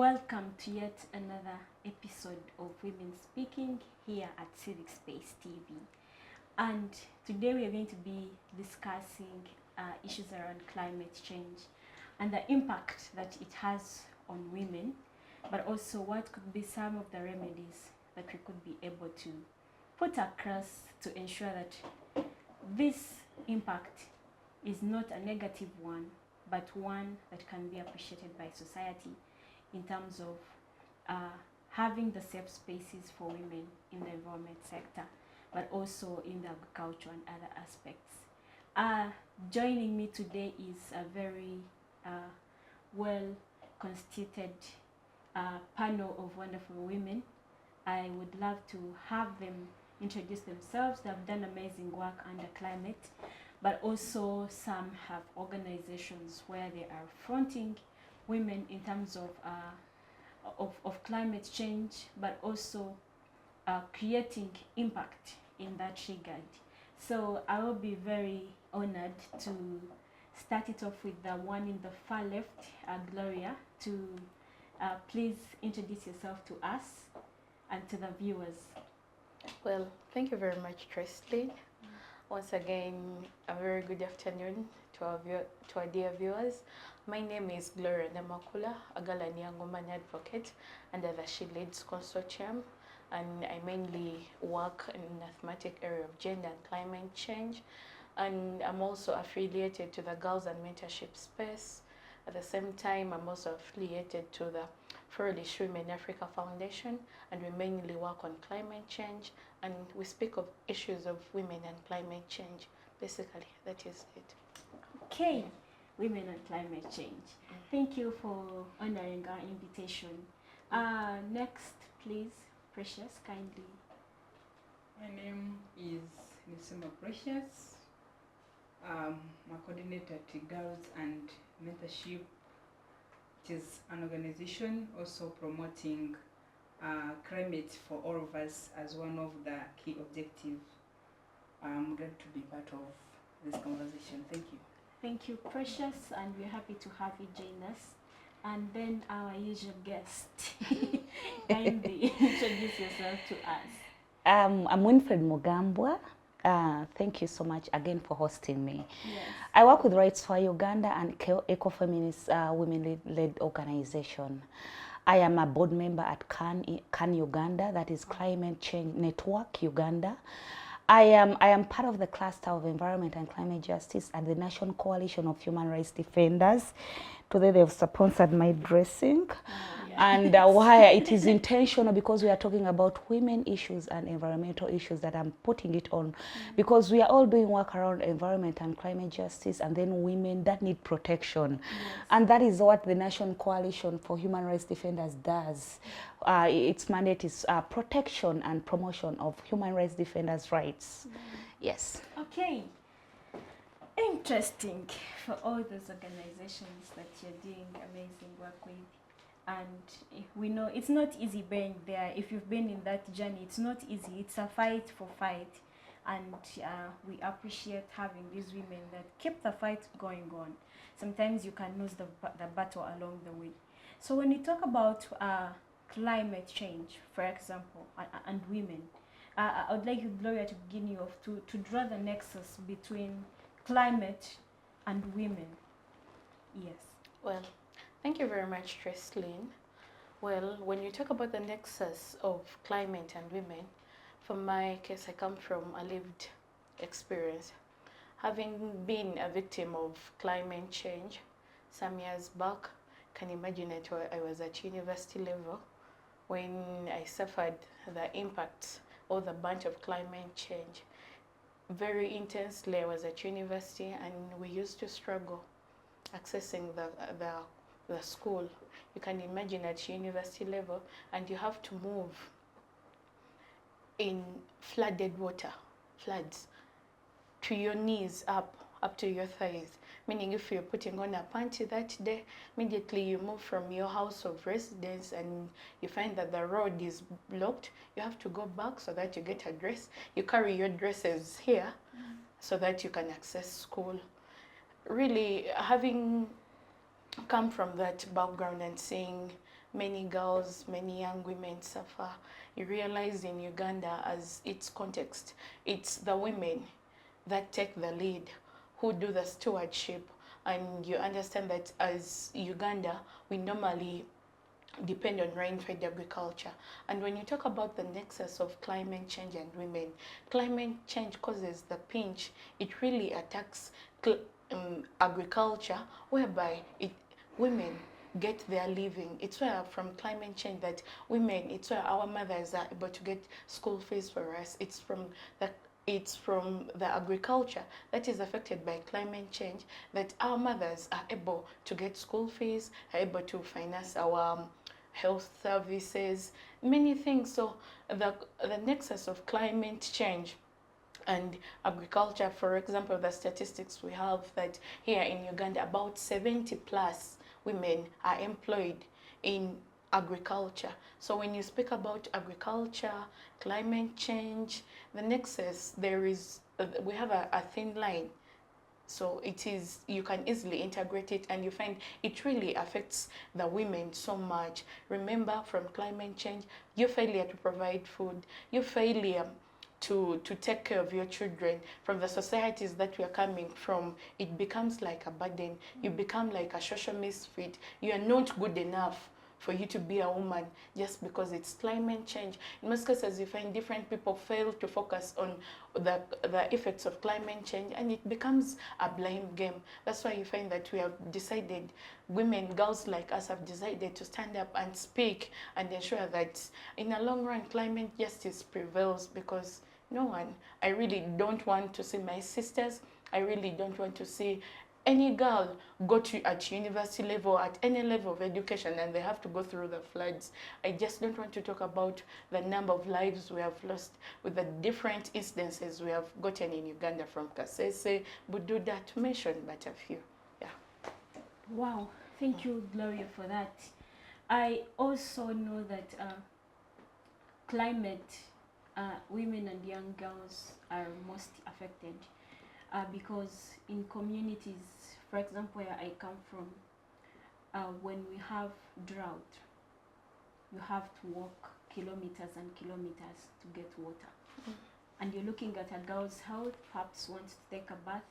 Welcome to yet another episode of Women Speaking here at Civic Space TV. And today we are going to be discussing issues around climate change and the impact that it has on women, but also what could be some of the remedies that we could be able to put across to ensure that this impact is not a negative one, but one that can be appreciated by society in terms of having the safe spaces for women in the environment sector, but also in the agriculture and other aspects. Joining me today is a very well constituted panel of wonderful women. I would love to have them introduce themselves. They have done amazing work under climate, but also some have organizations where they are fronting women in terms of climate change, but also creating impact in that regard. So I will be very honored to start it off with the one in the far left, Gloria, to please introduce yourself to us and to the viewers. Well, thank you very much, Tristan. Once again, a very good afternoon to our dear viewers. My name is Gloria Namakula, a Ghalanian woman advocate under the She Leads Consortium, and I mainly work in the thematic area of gender and climate change. And I'm also affiliated to the Girls and Mentorship Space. At the same time, I'm also affiliated to the Flourish Women Africa Foundation, and we mainly work on climate change, and we speak of issues of women and climate change. Basically, that is it. Okay, women and climate change. Thank you for honoring our invitation. Next, please, Precious, kindly. My name is Nisima Precious. I'm a coordinator to Girls and Mentorship. It is an organization also promoting climate for all of us as one of the key objectives. I'm glad to be part of this conversation. Thank you. Thank you, Precious, and we're happy to have you join us. And then our usual guest, kindly introduce yourself to us. I'm Winfred Mugambwa. Thank you so much again for hosting me. Yes. I work with Rights for Uganda and Ecofeminist women-led organization. I am a board member at CAN Uganda, that is Climate Change Network Uganda. I am part of the cluster of environment and climate justice at the National Coalition of Human Rights Defenders. Today they've sponsored my dressing. And why it is intentional, because we are talking about women issues and environmental issues that I'm putting it on, because we are all doing work around environment and climate justice, and then women that need protection. And that is what the National Coalition for Human Rights Defenders does. Its mandate is protection and promotion of human rights defenders' rights. Yes. Okay. Interesting for all those organizations that you're doing amazing work with. And we know it's not easy being there. If you've been in that journey, it's not easy. It's a fight for fight. And we appreciate having these women that keep the fight going on. Sometimes you can lose the battle along the way. So when you talk about climate change, for example, and women, I would like you, Gloria, to begin you off to draw the nexus between climate and women. Yes. Well, thank you very much, Tristan. Well, when you talk about the nexus of climate and women, for my case, I come from a lived experience. Having been a victim of climate change some years back, can imagine it, I was at university level when I suffered the impacts or the bunch of climate change. Very intensely, I was at university, and we used to struggle accessing the school. You can imagine at university level, and you have to move in flooded water, floods, to your knees up to your thighs. Meaning if you're putting on a panty that day, immediately you move from your house of residence and you find that the road is blocked, you have to go back so that you get a dress. You carry your dresses here so that you can access school. Really, having come from that background and seeing many girls, many young women suffer. You realize in Uganda, as its context, it's the women that take the lead, who do the stewardship. And you understand that as Uganda, we normally depend on rain-fed agriculture. And when you talk about the nexus of climate change and women, climate change causes the pinch. It really attacks agriculture, whereby women get their living. It's where from climate change that women, it's where our mothers are able to get school fees for us. It's from the agriculture that is affected by climate change that our mothers are able to get school fees, are able to finance our health services, many things. So the nexus of climate change and agriculture, for example, the statistics we have that here in Uganda, about 70 plus women are employed in agriculture. So when you speak about agriculture, climate change, the nexus, we have a thin line. So you can easily integrate it, and you find it really affects the women so much. Remember, from climate change, your failure to provide food, your failure to take care of your children, from the societies that we are coming from, it becomes like a burden. You become like a social misfit. You are not good enough for you to be a woman just because it's climate change. In most cases, you find different people fail to focus on the effects of climate change, and it becomes a blame game. That's why you find that we have decided, women, girls like us have decided to stand up and speak and ensure that in the long run, climate justice prevails, because I really don't want to see my sisters, I really don't want to see any girl go at university level, at any level of education, and they have to go through the floods. I just don't want to talk about the number of lives we have lost with the different instances we have gotten in Uganda, from Kasese, Bududa, to mention but a few. Yeah. Wow, thank you, Gloria, for that. I also know that climate, women and young girls are most affected. Because in communities, for example, where I come from, when we have drought, you have to walk kilometers and kilometers to get water. And you're looking at a girl's health, perhaps wants to take a bath,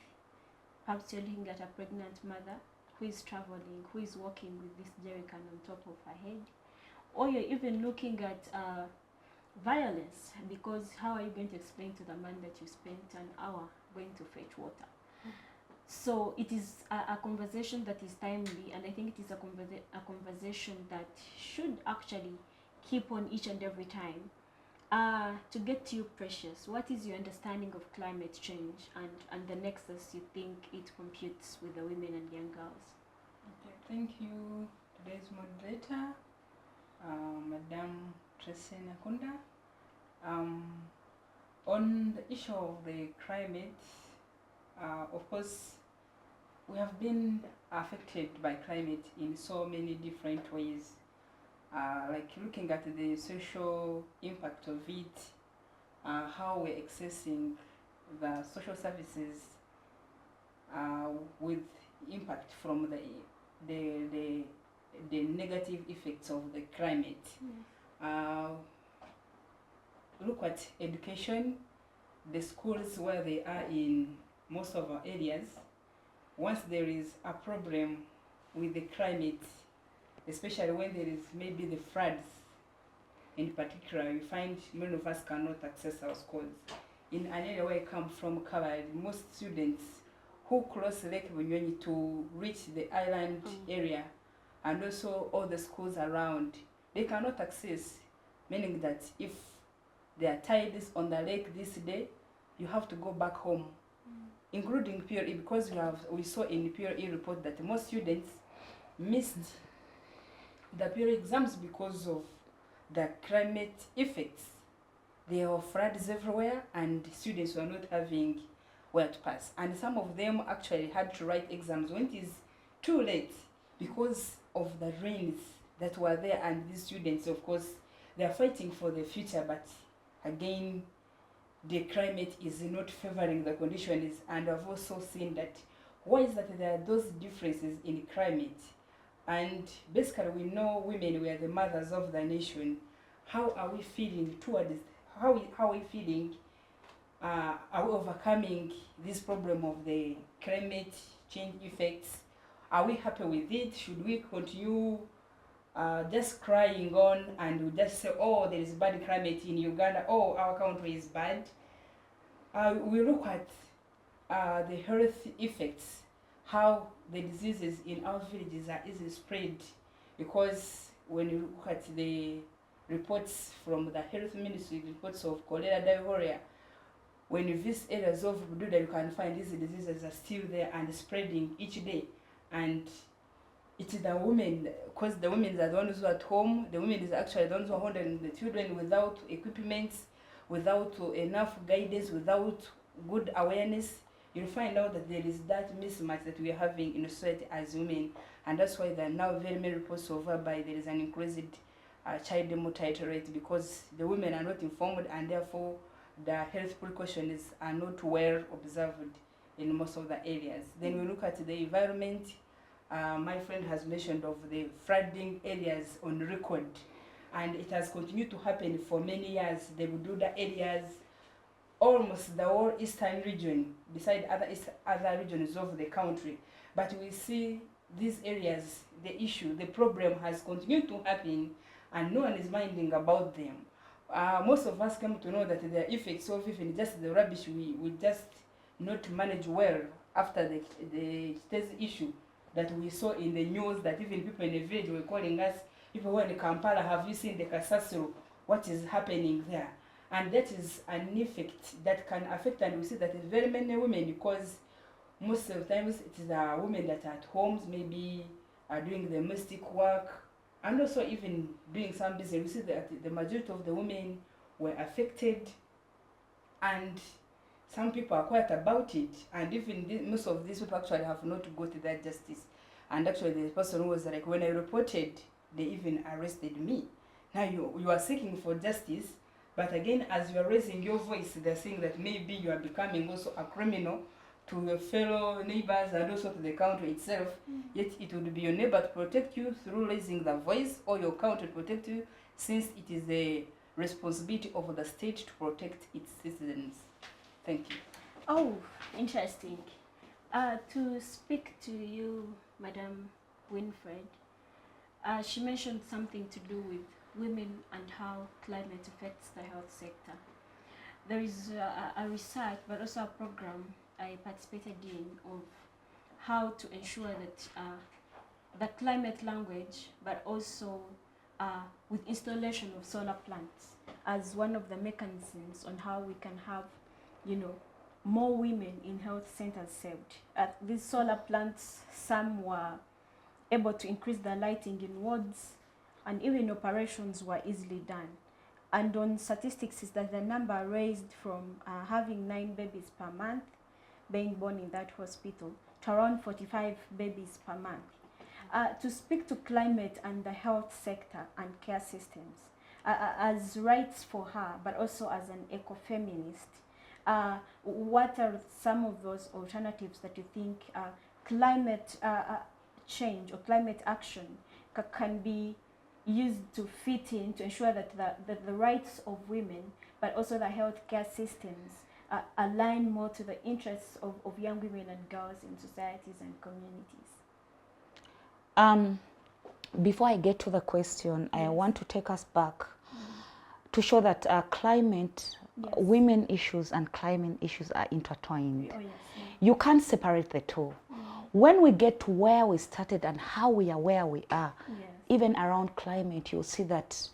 perhaps you're looking at a pregnant mother who is traveling, who is walking with this jerrycan on top of her head, or you're even looking at violence, because how are you going to explain to the man that you spent an hour going to fetch water? So it is a conversation that is timely, and I think it is a conversation that should actually keep on each and every time. To get to you, Precious, what is your understanding of climate change and the nexus you think it computes with the women and young girls? Okay, thank you, today's moderator, Madam Tracy Nakunda. On the issue of the climate, of course, we have been affected by climate in so many different ways. Like looking at the social impact of it, how we're accessing the social services with impact from the negative effects of the climate. Look at education, the schools where they are in most of our areas. Once there is a problem with the climate, especially when there is maybe the floods in particular, you find many of us cannot access our schools. In an area where I come from, covered, most students who cross Lake Bunyonyi to reach the island area, and also all the schools around, they cannot access, meaning that if there are tides on the lake this day, you have to go back home, including PRE, because we saw in the PRE report that most students missed the PRE exams because of the climate effects. There were floods everywhere, and students were not having where to pass. And some of them actually had to write exams when it is too late because of the rains that were there. And these students, of course, they are fighting for the future, but again, the climate is not favoring the conditions. And I've also seen that why is that there are those differences in climate. And basically we know women were the mothers of the nation. How are we feeling towards, how are we feeling, are we overcoming this problem of the climate change effects? Are we happy with it? Should we continue just crying on and we just say, oh, there is bad climate in Uganda, oh, our country is bad? We look at the health effects, how the diseases in our villages are easily spread, because when you look at the reports from the health ministry, reports of cholera, diarrhea, when you visit areas of Bududa, you can find these diseases are still there and spreading each day. And it's the women, because the women are the ones who are at home. The women is actually the ones who are holding the children without equipment, without enough guidance, without good awareness. You'll find out that there is that mismatch that we are having in society as women, and that's why there are now very many reports of whereby there is an increased child mortality rate, because the women are not informed, and therefore the health precautions are not well observed in most of the areas. Then we look at the environment. My friend has mentioned of the flooding areas on record, and it has continued to happen for many years. The Bududa areas, almost the whole eastern region, beside other regions of the country. But we see these areas, the problem has continued to happen, and no one is minding about them. Most of us come to know that there are effects of even just the rubbish we just not manage well after the stage issue that we saw in the news, that even people in the village were calling us, people who are in Kampala, have you seen the Kasasiro, what is happening there? And that is an effect that can affect, and we see that very many women, because most of the times it is the women that are at homes, maybe are doing the domestic work, and also even doing some business. We see that the majority of the women were affected, and some people are quiet about it, and even most of these people actually have not got that justice. And actually the person who was like, when I reported, they even arrested me. Now you are seeking for justice, but again, as you are raising your voice, they're saying that maybe you are becoming also a criminal to your fellow neighbors and also to the country itself. Yet it would be your neighbor to protect you through raising the voice, or your country to protect you, since it is the responsibility of the state to protect its citizens. Thank you. Oh, interesting. To speak to you, Madam Winfred, she mentioned something to do with women and how climate affects the health sector. There is a research, but also a program I participated in, of how to ensure that the climate language, but also with installation of solar plants as one of the mechanisms on how we can have, more women in health centers served. These solar plants, some were able to increase the lighting in wards, and even operations were easily done. And on statistics is that the number raised from having 9 babies per month being born in that hospital to around 45 babies per month. To speak to climate and the health sector and care systems as rights for her, but also as an ecofeminist, what are some of those alternatives that you think climate change or climate action can be used to fit in, to ensure that the rights of women, but also the healthcare systems align more to the interests of young women and girls in societies and communities? Before I get to the question, I want to take us back to show that climate, women issues and climate issues are intertwined. Oh, yes. You can't separate the two. When we get to where we started and how we are where we are, even around climate, you'll see that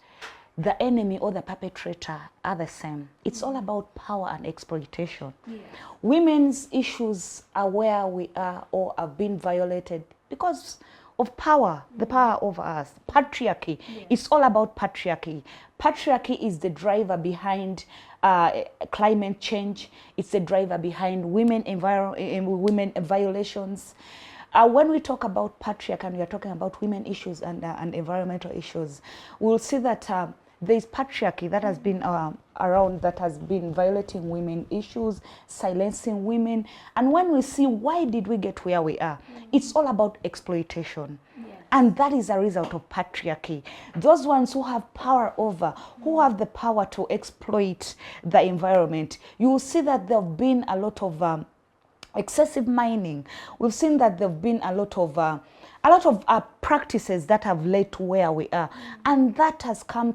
the enemy or the perpetrator are the same. It's all about power and exploitation. Women's issues are where we are or have been violated because of power, the power over us. Patriarchy. It's all about patriarchy. Patriarchy is the driver behind climate change. It's the driver behind women violations. When we talk about patriarchy and we are talking about women issues and environmental issues, we'll see that there is patriarchy that has been around, that has been violating women issues, silencing women. And when we see why did we get where we are, it's all about exploitation. And that is a result of patriarchy. Those ones who have power over, who have the power to exploit the environment, you will see that there have been a lot of excessive mining. We've seen that there have been a lot of practices that have led to where we are, and that has come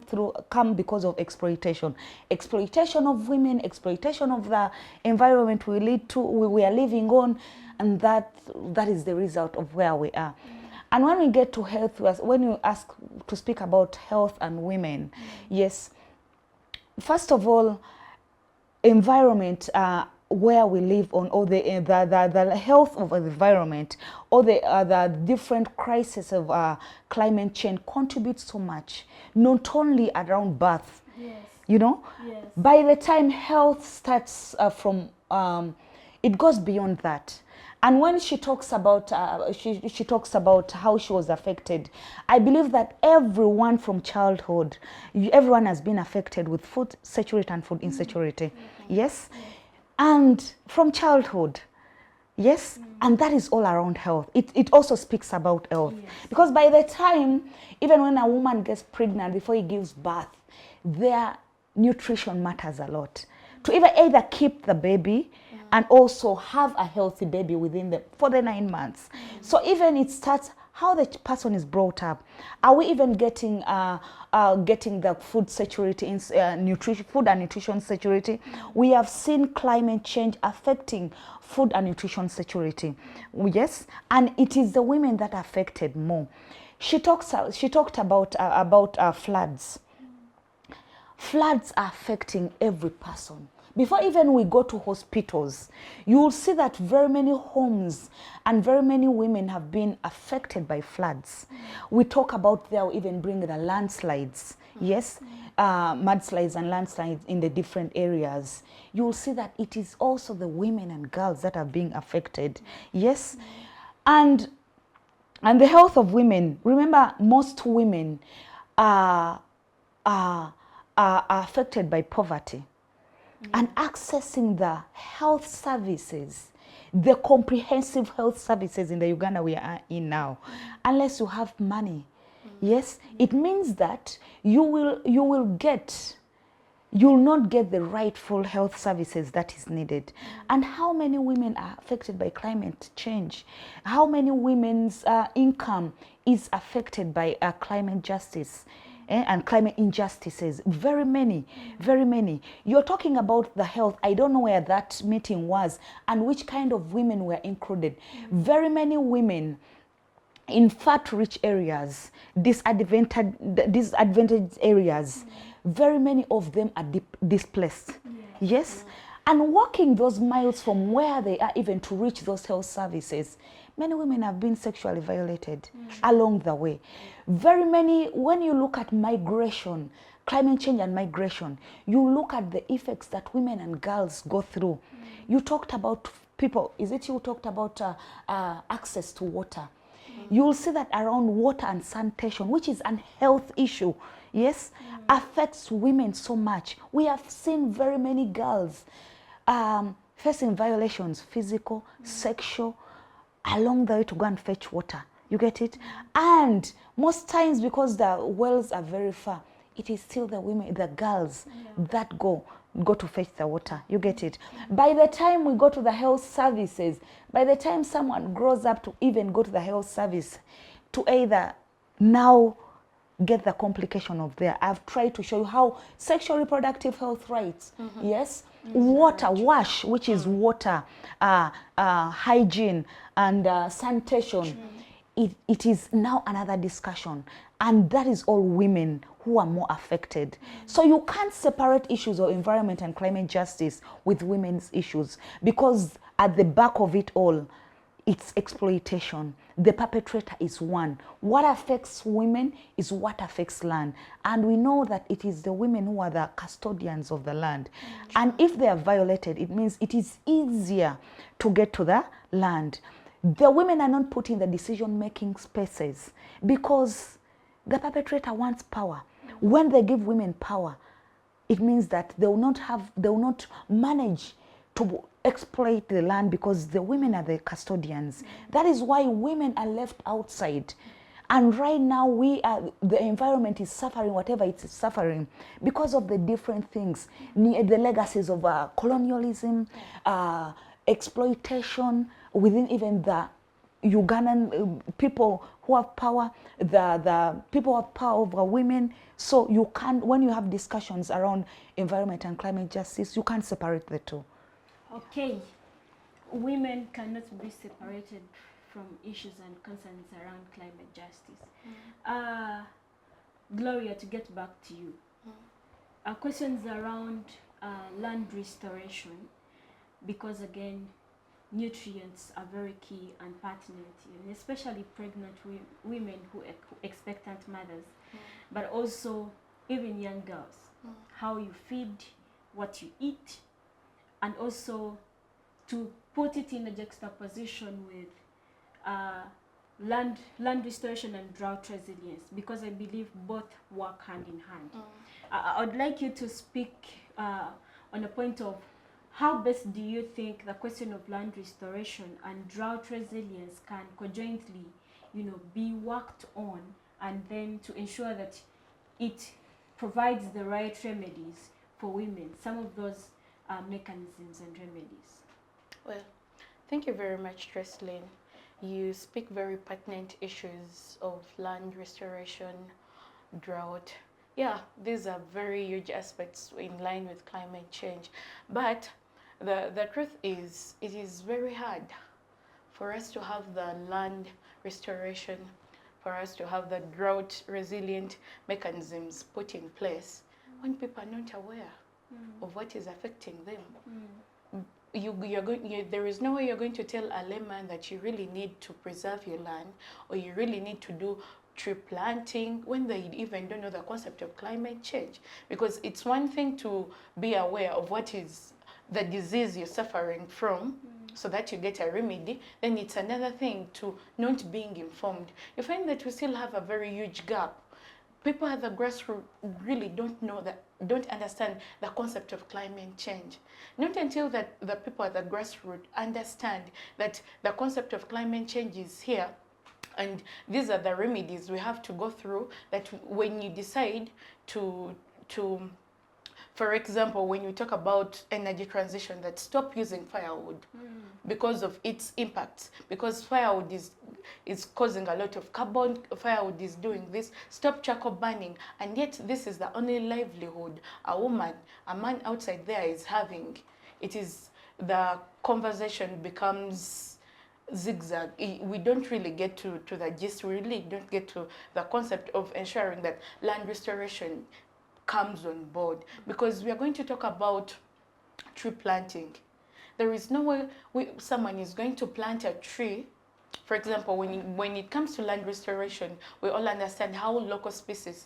because of exploitation of women, exploitation of the environment we are living on, and that is the result of where we are. And when we get to health, when you ask to speak about health and women, yes, first of all, environment, where we live on, or the health of the environment, or the different crises of climate change contributes so much, not only around birth. Yes. You know, Yes. by the time health starts it goes beyond that. And when she talks about she talks about how she was affected, I believe that everyone from childhood, everyone has been affected with food security and food insecurity. Yes. And from childhood, yes, and that is all around health. It also speaks about health. Yes. Because by the time, even when a woman gets pregnant, before he gives birth, their nutrition matters a lot. To either keep the baby and also have a healthy baby for the 9 months. So even it starts how the person is brought up. Are we even getting the food security, nutrition, food and nutrition security? We have seen climate change affecting food and nutrition security. Yes, and it is the women that are affected more. She talked about floods. Floods are affecting every person. Before even we go to hospitals, you will see that very many homes and very many women have been affected by floods. We talk about there, even bring the landslides, yes, mudslides and landslides in the different areas. You will see that it is also the women and girls that are being affected, yes, and the health of women. Remember, most women are affected by poverty. And accessing the health services, the comprehensive health services in the Uganda we are in now, unless you have money, yes, it means that you will not get the rightful health services that is needed. And how many women are affected by climate change? How many women's income is affected by climate justice? And climate injustices? Very many, very many. You're talking about the health. I don't know where that meeting was and which kind of women were included. Very many women in fat-rich areas, disadvantaged areas, very many of them are displaced. Yes? And walking those miles from where they are even to reach those health services, many women have been sexually violated along the way. Very many, when you look at migration, climate change and migration, you look at the effects that women and girls go through. You talked about people, you talked about access to water. You will see that around water and sanitation, which is a health issue, yes, affects women so much. We have seen very many girls facing violations, physical, sexual, along the way to go and fetch water. You get it? And most times, because the wells are very far, it is still the women, the girls that go to fetch the water. You get it? By the time we go to the health services, by the time someone grows up to even go to the health service, to either now get the complication of there. I've tried to show you how sexual reproductive health rights, yes, water, wash, which is water, hygiene and sanitation, it is now another discussion. And that is all women who are more affected. So you can't separate issues of environment and climate justice with women's issues, because at the back of it all, it's exploitation. The perpetrator is one. What affects women is what affects land. And we know that it is the women who are the custodians of the land. And if they are violated, it means it is easier to get to the land. The women are not put in the decision-making spaces because the perpetrator wants power. When they give women power, it means that they will not manage to exploit the land because the women are the custodians. That is why women are left outside. And right now, the environment is suffering whatever it's suffering because of the different things, the legacies of colonialism, exploitation within even the Ugandan people who have power, the people who have power over women. So you can't, when you have discussions around environment and climate justice, you can't separate the two. Okay, women cannot be separated from issues and concerns around climate justice. Gloria, to get back to you, questions around land restoration, because again, nutrients are very key and pertinent, and especially pregnant women who expectant mothers, but also even young girls, how you feed, what you eat, and also to put it in a juxtaposition with land restoration and drought resilience, because I believe both work hand in hand. I would like you to speak on a point of how best do you think the question of land restoration and drought resilience can conjointly, be worked on, and then to ensure that it provides the right remedies for women, some of those mechanisms and remedies. Well, thank you very much, Tresleen. You speak very pertinent issues of land restoration, drought. Yeah, these are very huge aspects in line with climate change. But the truth is, it is very hard for us to have the land restoration, for us to have the drought resilient mechanisms put in place when people are not aware of what is affecting them. There is no way you're going to tell a layman that you really need to preserve your land, or you really need to do tree planting, when they even don't know the concept of climate change. Because it's one thing to be aware of what is the disease you're suffering from, so that you get a remedy. Then it's another thing to not being informed. You find that we still have a very huge gap. People at the grassroots really don't understand the concept of climate change. Not until that the people at the grassroots understand that the concept of climate change is here, and these are the remedies we have to go through, that when you decide to for example, when you talk about energy transition, that stop using firewood because of its impacts, because firewood is causing a lot of carbon, firewood is doing this, stop charcoal burning, and yet this is the only livelihood a man outside there is having. It is, the conversation becomes zigzag. We don't really get to the gist. We really don't get to the concept of ensuring that land restoration comes on board, because we are going to talk about tree planting. There is no way someone is going to plant a tree. For example, when it comes to land restoration, we all understand how local species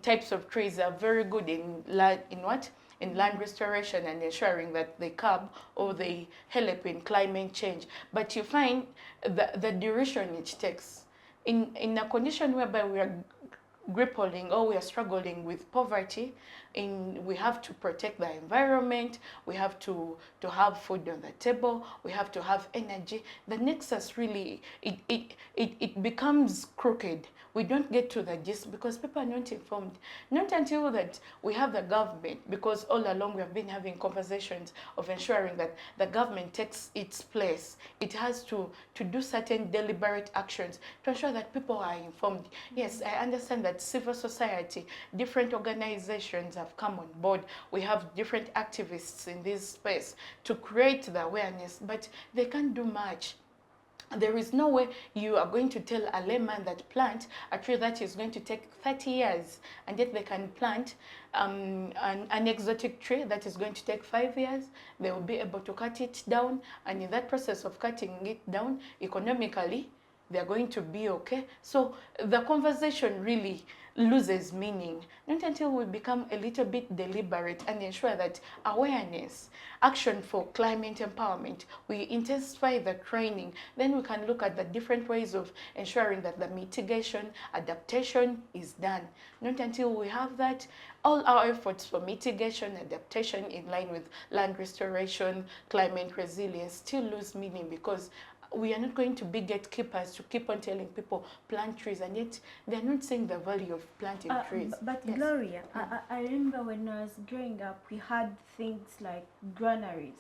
types of trees are very good in land restoration and ensuring that they curb or they help in climate change. But you find the duration it takes in a condition whereby we are grappling, or we are struggling with poverty, we have to protect the environment, we have to have food on the table, we have to have energy. The nexus really, it becomes crooked. We don't get to the gist because people are not informed. Not until that we have the government, because all along we have been having conversations of ensuring that the government takes its place. It has to do certain deliberate actions to ensure that people are informed. Yes, I understand that civil society, different organizations have come on board. We have different activists in this space to create the awareness, but they can't do much. There is no way you are going to tell a layman that plant a tree that is going to take 30 years, and yet they can plant an exotic tree that is going to take 5 years. They will be able to cut it down, and in that process of cutting it down, economically, they're going to be okay. So the conversation really loses meaning, not until we become a little bit deliberate and ensure that awareness, action for climate empowerment, we intensify the training. Then we can look at the different ways of ensuring that the mitigation, adaptation is done. Not until we have that, all our efforts for mitigation, adaptation in line with land restoration, climate resilience still lose meaning, because we are not going to be gatekeepers to keep on telling people plant trees, and yet they're not seeing the value of planting trees. But Yes. Gloria, I remember when I was growing up, we had things like granaries.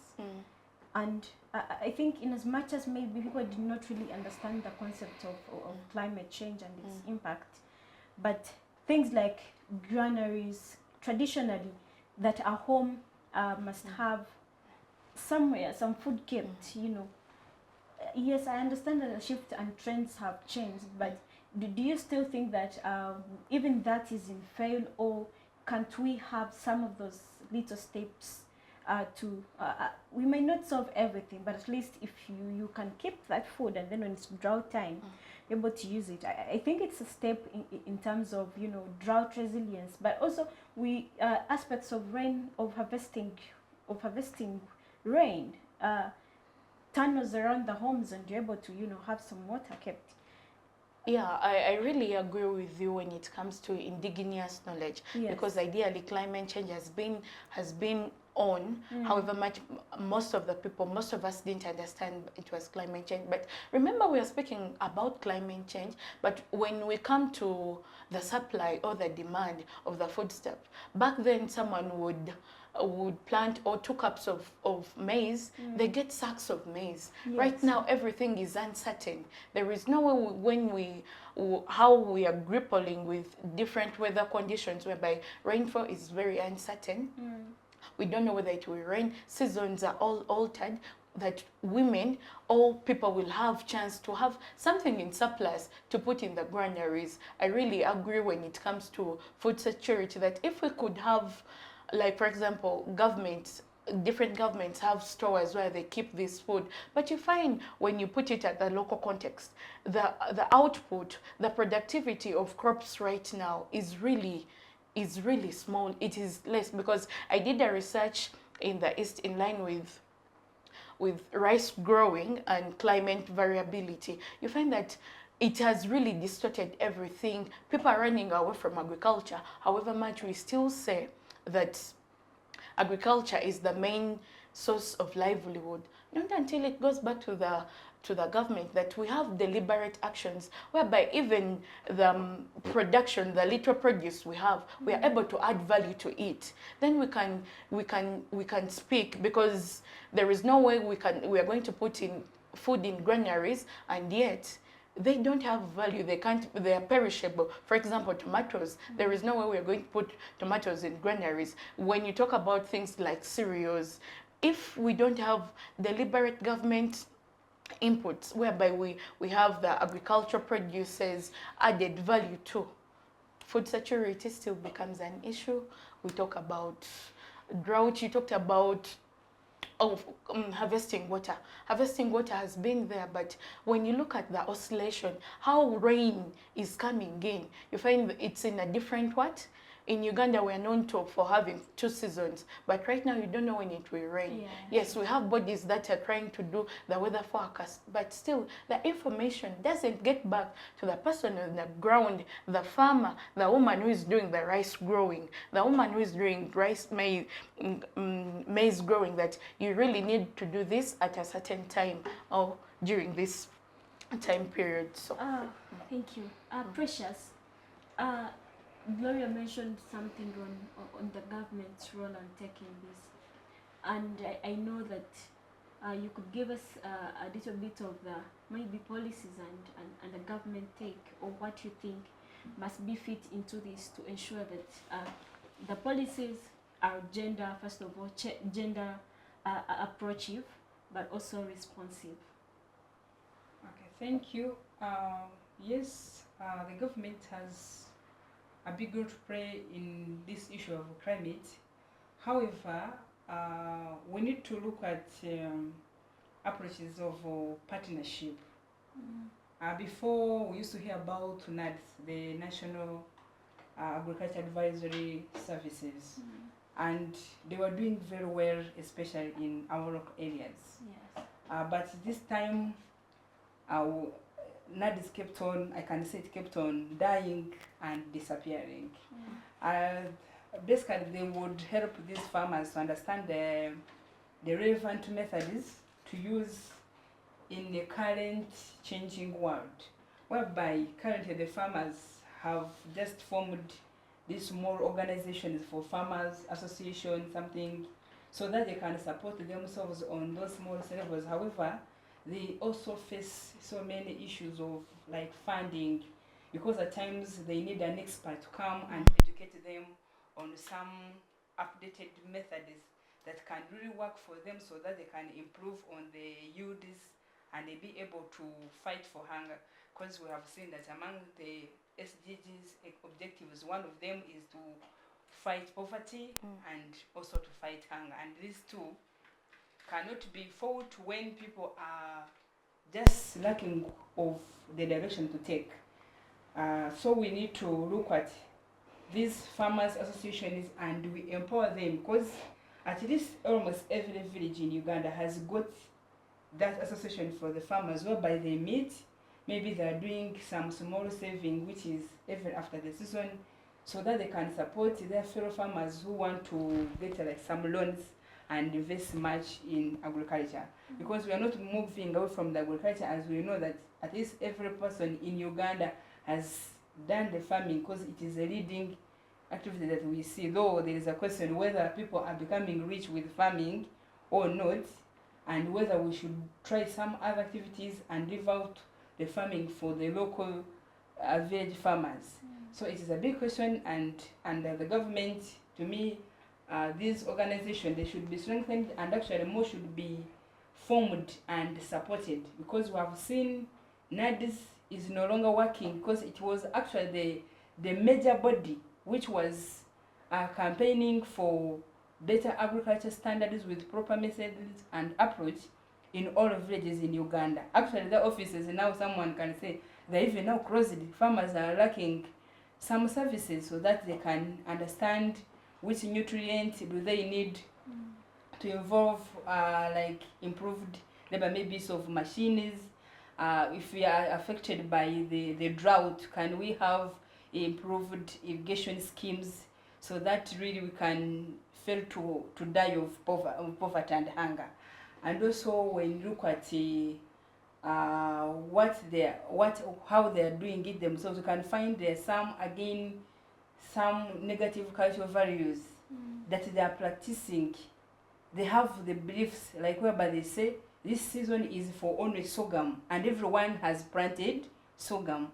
And I think in as much as maybe people did not really understand the concept of climate change and its impact, but things like granaries, traditionally, that a home must have somewhere, some food kept, you know. Yes, I understand that the shift and trends have changed, but do you still think that even that is in fail, or can't we have some of those little steps we may not solve everything, but at least if you can keep that food, and then when it's drought time, you're able to use it. I think it's a step in terms of, you know, drought resilience, but also we aspects of rain, of harvesting rain, tunnels around the homes, and you're able to, you know, have some water kept. Yeah, I really agree with you when it comes to indigenous knowledge. Yes. Because ideally climate change has been on. However, most of us didn't understand it was climate change. But remember, we are speaking about climate change, but when we come to the supply or the demand of the foodstuff, back then someone would plant or 2 cups of maize, they get sacks of maize. Yes. Right now, everything is uncertain. There is no way how we are grappling with different weather conditions, whereby rainfall is very uncertain. We don't know whether it will rain. Seasons are all altered. That women or people will have chance to have something in surplus to put in the granaries. I really agree when it comes to food security, that if we could have, like, for example, different governments have stores where they keep this food, but you find when you put it at the local context, the output, the productivity of crops right now is really small. It is less, because I did a research in the East in line with rice growing and climate variability. You find that it has really distorted everything. People are running away from agriculture. However much we still say that agriculture is the main source of livelihood, not until it goes back to the government, that we have deliberate actions whereby even the production, the little produce we have, we are able to add value to it. Then we can speak, because there is no way we are going to put in food in granaries, and yet they don't have value. They are perishable. For example, tomatoes, there is no way we are going to put tomatoes in granaries. When you talk about things like cereals, if we don't have deliberate government inputs whereby we have the agriculture producers added value to, food security still becomes an issue. We talk about drought. You talked about harvesting water. Harvesting water has been there, but when you look at the oscillation, how rain is coming in, you find it's in a different what? In Uganda, we are known for having 2 seasons, but right now you don't know when it will rain. Yeah. Yes, we have bodies that are trying to do the weather forecast, but still the information doesn't get back to the person on the ground, the farmer, the woman who is doing the rice growing, the woman who is doing maize growing, that you really need to do this at a certain time or during this time period. So, thank you. Precious. Gloria mentioned something on the government's role on taking this, and I know that you could give us a little bit of the maybe policies and the government take, or what you think must be fit into this to ensure that the policies are gender, first of all, gender approachive, but also responsive. Okay, thank you. Yes, the government has a big role to play in this issue of climate. However, we need to look at approaches of partnership. Before, we used to hear about NADS, the National Agriculture Advisory Services, and they were doing very well, especially in our local areas. Yes. But this time, NADS kept on dying and disappearing. Basically, they would help these farmers to understand the relevant methods to use in the current changing world, whereby currently the farmers have just formed these small organizations for farmers association, something, so that they can support themselves on those small levels. However, they also face so many issues of like funding, because at times they need an expert to come and educate them on some updated methods that can really work for them, so that they can improve on the yields and they be able to fight for hunger. Because we have seen that among the SDGs objectives, one of them is to fight poverty and also to fight hunger. And these two cannot be fought when people are just lacking of the direction to take. So we need to look at these farmers associations and we empower them, because at least almost every village in Uganda has got that association for the farmers, whereby they meet, maybe they are doing some small saving, which is even after the season, so that they can support their fellow farmers who want to get like some loans and invest much in agriculture. Because we are not moving away from the agriculture, as we know that at least every person in Uganda has done the farming, because it is a leading activity that we see, though there is a question whether people are becoming rich with farming or not, and whether we should try some other activities and leave out the farming for the local village farmers. So it is a big question, and the government, to me, these organizations, they should be strengthened, and actually more should be formed and supported, because we have seen NADS is no longer working, because it was actually the major body which was campaigning for better agriculture standards with proper methods and approach in all villages in Uganda. Actually, the offices now, someone can say they're even now closed. Farmers are lacking some services so that they can understand which nutrient do they need to involve like improved labor, maybe use of machines. If we are affected by the drought, can we have improved irrigation schemes so that really we can fail to die of poverty and hunger? And also when you look at how they are doing it themselves, you can find there some negative cultural values that they are practicing. They have the beliefs like whereby they say this season is for only sorghum and everyone has planted sorghum.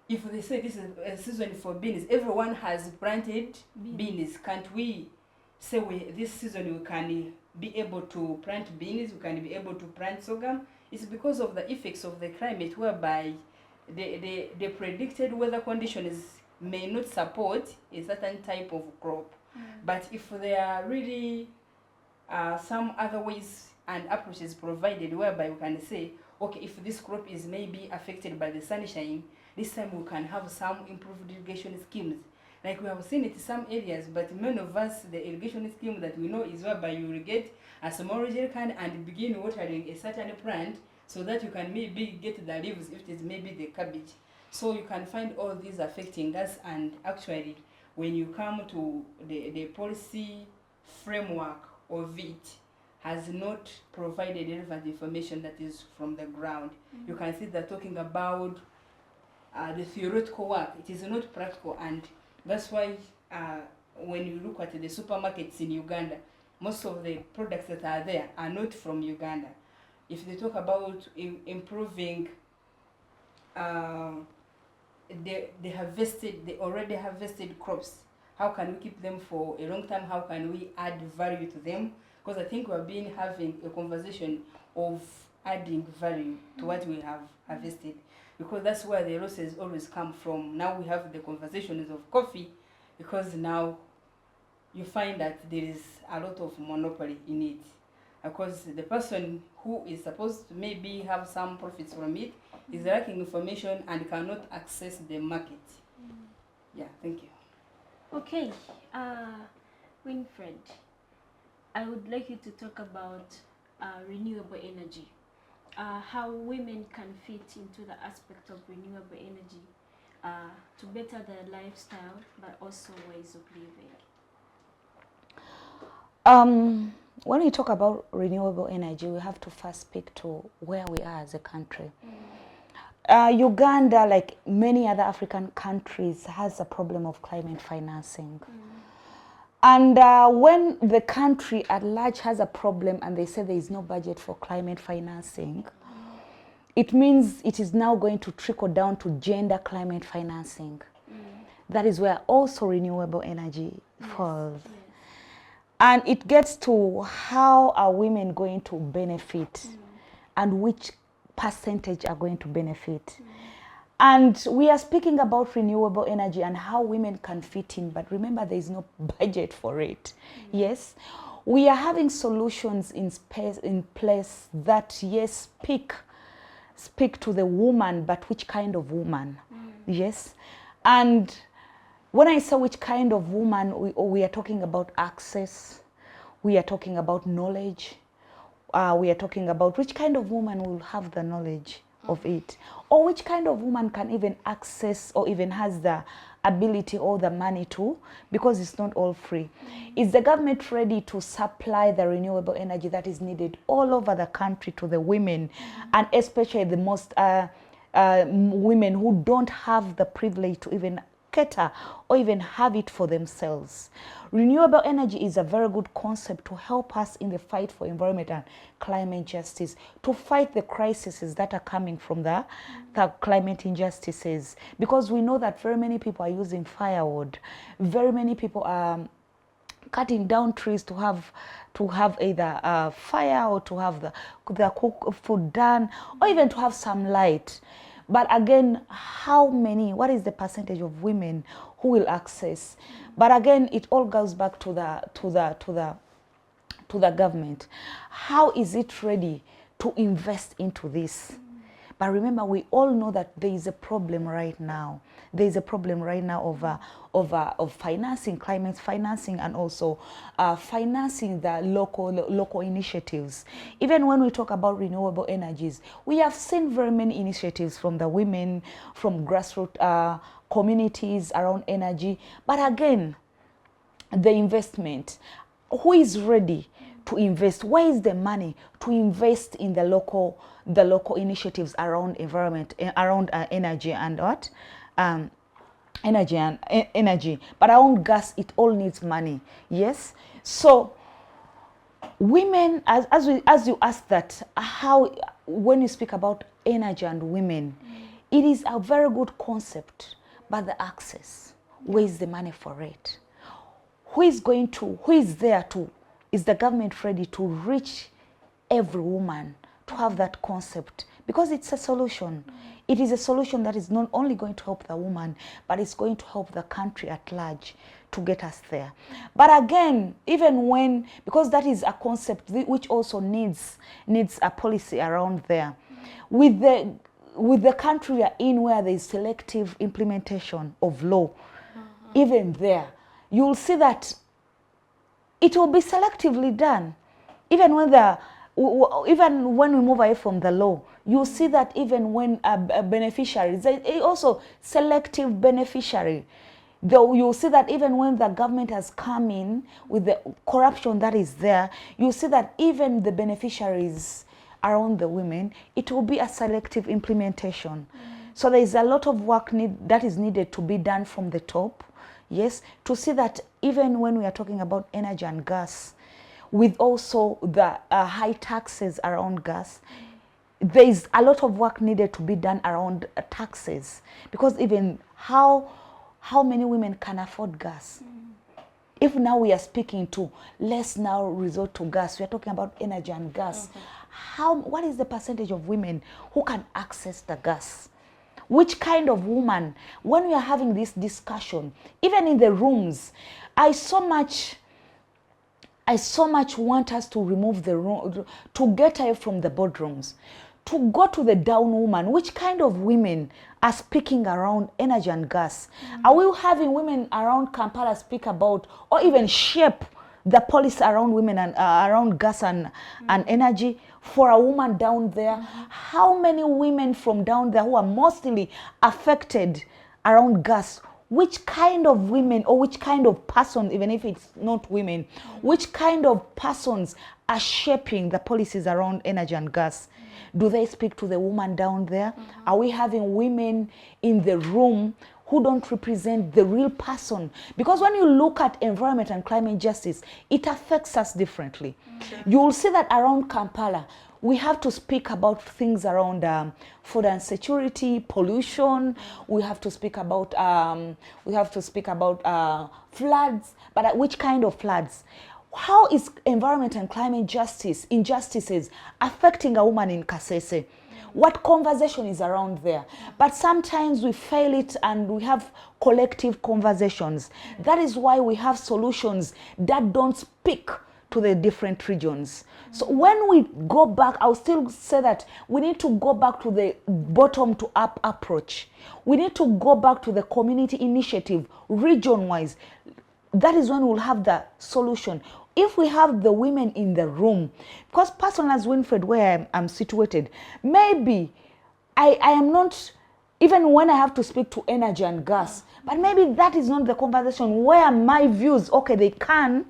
If they say this is a season for beans, everyone has planted beans. Can't we say this season we can be able to plant beans, we can be able to plant sorghum? It's because of the effects of the climate, whereby the predicted weather conditions may not support a certain type of crop. But if there are really some other ways and approaches provided, whereby we can say, okay, if this crop is maybe affected by the sunshine, this time we can have some improved irrigation schemes. Like we have seen it in some areas, but many of us, the irrigation scheme that we know is whereby you irrigate a small jerry can and begin watering a certain plant, so that you can maybe get the leaves if it is maybe the cabbage. So you can find all these affecting us, and actually when you come to the policy framework of it has not provided relevant information that is from the ground. You can see they're talking about the theoretical work. It is not practical, and that's why when you look at the supermarkets in Uganda, most of the products that are there are not from Uganda. If they talk about improving the already harvested crops, how can we keep them for a long time? How can we add value to them? Because I think we've been having a conversation of adding value to what we have harvested, because that's where the losses always come from. Now we have the conversations of coffee, because now you find that there is a lot of monopoly in it, because the person who is supposed to maybe have some profits from it is lacking information and cannot access the market. Yeah, thank you. Okay, Winfred, I would like you to talk about renewable energy, how women can fit into the aspect of renewable energy to better their lifestyle, but also ways of living. when we talk about renewable energy, we have to first speak to where we are as a country. Uganda, like many other African countries, has a problem of climate financing. And when the country at large has a problem and they say there is no budget for climate financing, it means it is now going to trickle down to gender climate financing. That is where also renewable energy falls. Yes. And it gets to how are women going to benefit and which percentage are going to benefit. And we are speaking about renewable energy and how women can fit in, but remember there is no budget for it. Yes, we are having solutions in place that, yes, speak to the woman, but which kind of woman? Yes, and when I say which kind of woman, we are talking about access, we are talking about knowledge, we are talking about which kind of woman will have the knowledge of it, or which kind of woman can even access or even has the ability or the money to, because it's not all free. Is the government ready to supply the renewable energy that is needed all over the country to the women, and especially the most women who don't have the privilege to even cater or even have it for themselves? Renewable energy is a very good concept to help us in the fight for environment and climate justice, to fight the crises that are coming from the climate injustices, because we know that very many people are using firewood, very many people are cutting down trees to have either fire or to have the cook food done, or even to have some light. But again, what is the percentage of women who will access? But again, it all goes back to the government. How is it ready to invest into this? But remember, we all know that there is a problem right now. There is a problem right now of financing, climate financing, and also financing the local initiatives. Even when we talk about renewable energies, we have seen very many initiatives from the women, from grassroots communities around energy. But again, the investment, who is ready to invest? Where is the money to invest in the local initiatives around environment, around energy and what? Energy. But around gas, it all needs money. Yes. So women, as you ask that, how, when you speak about energy and women, it is a very good concept, but the access, where is the money for it? Who is the government ready to reach every woman to have that concept? Because it's a solution. It is a solution that is not only going to help the woman, but it's going to help the country at large to get us there. But again, even because that is a concept which also needs a policy around there. With the country we are in, where there is selective implementation of law, even there, you will see that it will be selectively done. Even when we move away from the law, you'll see that even when a beneficiary, also selective beneficiary. Though you'll see that even when the government has come in with the corruption that is there, you'll see that even the beneficiaries around the women, it will be a selective implementation. So there is a lot of work that is needed to be done from the top, yes, to see that even when we are talking about energy and gas, with also the high taxes around gas, there is a lot of work needed to be done around taxes, because even how many women can afford gas? If now we are speaking to, let's now resort to gas, we are talking about energy and gas. What is the percentage of women who can access the gas? Which kind of woman? When we are having this discussion, even in the rooms, I so much want us to remove the room, to get away from the boardrooms, to go to the down woman. Which kind of women are speaking around energy and gas? Are we having women around Kampala speak about, or even shape the policy around women and around gas and energy for a woman down there? How many women from down there who are mostly affected around gas which kind of women or which kind of person, even if it's not women, which kind of persons are shaping the policies around energy and gas? Do they speak to the woman down there? Are we having women in the room who don't represent the real person? Because when you look at environment and climate justice, it affects us differently. You will see that around Kampala, we have to speak about things around food and security, pollution. We have to speak about floods. But which kind of floods? How is environment and climate justice, injustices, affecting a woman in Kasese? What conversation is around there? But sometimes we fail it and we have collective conversations. That is why we have solutions that don't speak to the different regions. So when we go back, I'll still say that we need to go back to the bottom to up approach. We need to go back to the community initiative, region-wise. That is when we'll have the solution. If we have the women in the room, because personally as Winfred, where I'm situated, maybe I am not, even when I have to speak to energy and gas, but maybe that is not the conversation where my views, okay, they can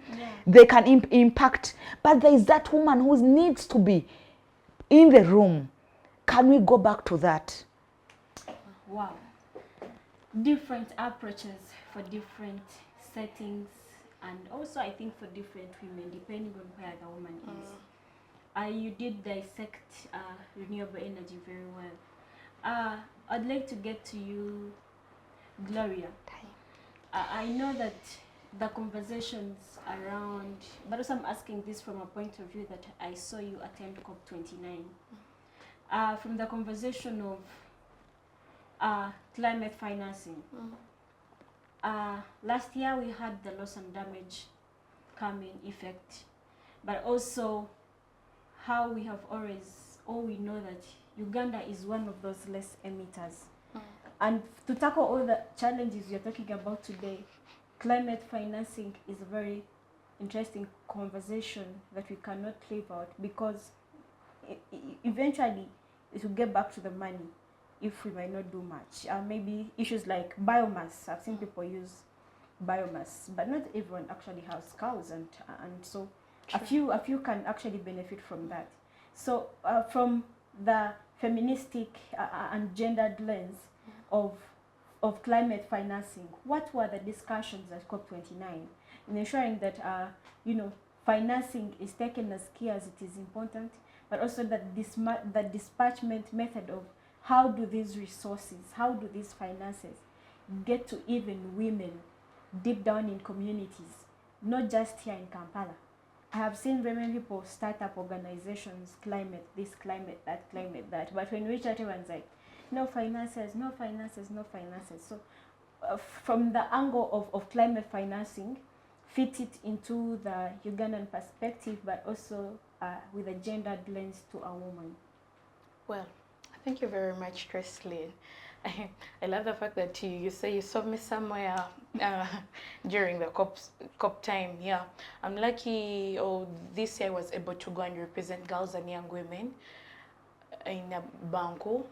impact, but there is that woman who needs to be in the room. Can we go back to that? Wow. Different approaches for different settings, and also I think for different women, depending on where the woman is. You did dissect renewable energy very well. I'd like to get to you, Gloria. I know that the conversations around, but also I'm asking this from a point of view that I saw you attend COP29. From the conversation of climate financing. Last year we had the loss and damage come in effect, but also how we have we know that Uganda is one of those less emitters. And to tackle all the challenges you're talking about today, climate financing is a very interesting conversation that we cannot leave out, because eventually it will get back to the money if we might not do much. Maybe issues like biomass. I've seen people use biomass, but not everyone actually has cows, and so a few can actually benefit from that. So from the feministic and gendered lens of climate financing, what were the discussions at COP29 in ensuring that financing is taken as key as it is important, but also that the dispatchment method of how do these resources, how do these finances get to even women deep down in communities, not just here in Kampala. I have seen very many people start up organizations, climate this, climate that, but when we reach out, everyone's like, no finances, no finances, no finances. So from the angle of climate financing, fit it into the Ugandan perspective, but also with a gendered lens to a woman. Well, thank you very much, Tresleen. I love the fact that you say you saw me somewhere during the COP time. Yeah, I'm lucky. This year I was able to go and represent girls and young women in Banku,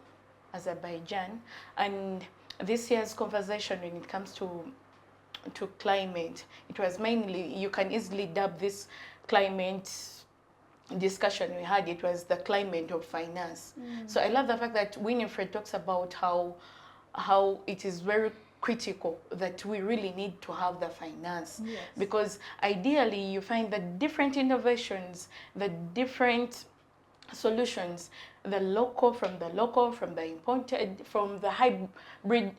Azerbaijan. And this year's conversation, when it comes to climate, it was mainly, you can easily dub this climate discussion we had, it was the climate of finance. So I love the fact that Winifred talks about how it is very critical that we really need to have the finance. Yes. Because ideally you find that different innovations, the different solutions, from the imported, from the hybrid